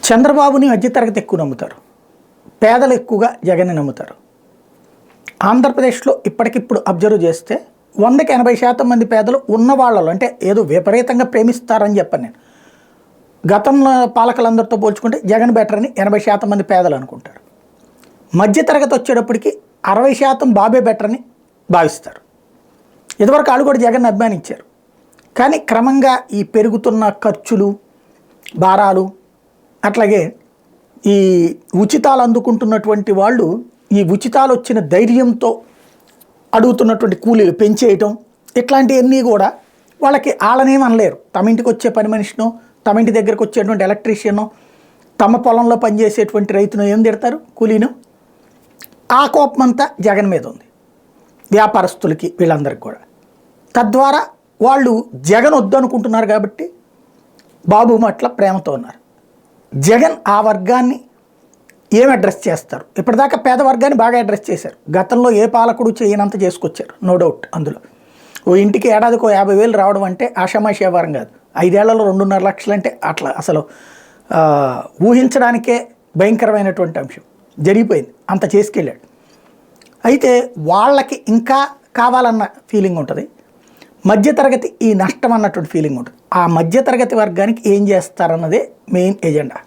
చంద్రబాబుని మధ్యతరగతి ఎక్కువ నమ్ముతారు, పేదలు ఎక్కువగా జగన్ని నమ్ముతారు. ఆంధ్రప్రదేశ్లో ఇప్పటికిప్పుడు అబ్జర్వ్ చేస్తే 100కి 80% మంది పేదలు ఉన్న వాళ్ళలో, అంటే ఏదో విపరీతంగా ప్రేమిస్తారని చెప్పను నేను, గతంలో పాలకులందరితో పోల్చుకుంటే జగన్ బెటర్ అని 80% మంది పేదలు అనుకుంటారు. మధ్యతరగతి వచ్చేటప్పటికి 60% బాబే బెటర్ అని భావిస్తారు. ఇదివరకు వాళ్ళు కూడా జగన్ అభిమానించారు. కానీ క్రమంగా ఈ పెరుగుతున్న ఖర్చులు, భారాలు, అట్లాగే ఈ ఉచితాలు అందుకుంటున్నటువంటి వాళ్ళు ఈ ఉచితాలు వచ్చిన ధైర్యంతో అడుగుతున్నటువంటి కూలీలు పెంచేయటం, ఇట్లాంటివన్నీ కూడా వాళ్ళకి వాళ్ళనేం అనలేరు. తమ ఇంటికి వచ్చే పని మనిషినో, తమ ఇంటి దగ్గరకు వచ్చేటువంటి ఎలక్ట్రీషియనో, తమ పొలంలో పనిచేసేటువంటి రైతును ఏం తిడతారు, కూలీను. ఆ కోపం అంతా జగన్ మీద ఉంది, వ్యాపారస్తులకి, వీళ్ళందరికీ కూడా. తద్వారా వాళ్ళు జగన్ వద్దనుకుంటున్నారు కాబట్టి బాబు పట్ల ప్రేమతో ఉన్నారు. జగన్ ఆ వర్గాన్ని ఏం అడ్రస్ చేస్తారు? ఇప్పటిదాకా పేద వర్గాన్ని బాగా అడ్రస్ చేశారు. గతంలో ఏ పాలకుడు చేయనంత చేసుకొచ్చారు, నో డౌట్. అందులో ఓ ఇంటికి ఏడాదికి 50,000 రావడం అంటే ఆషామాషి వ్యవహారం కాదు. 5 ఏళ్లలో 2.5 లక్షలు అంటే అట్లా అసలు ఊహించడానికే భయంకరమైనటువంటి అంశం. జరిగిపోయింది, అంత చేసుకెళ్ళాడు. అయితే వాళ్ళకి ఇంకా కావాలన్న ఫీలింగ్ ఉంటుంది, మధ్యతరగతి ఈ నష్టం అన్నటువంటి ఫీలింగ్ ఉంటుంది. ఆ మధ్యతరగతి వర్గానికి ఏం చేస్తారన్నదే మెయిన్ ఎజెండా.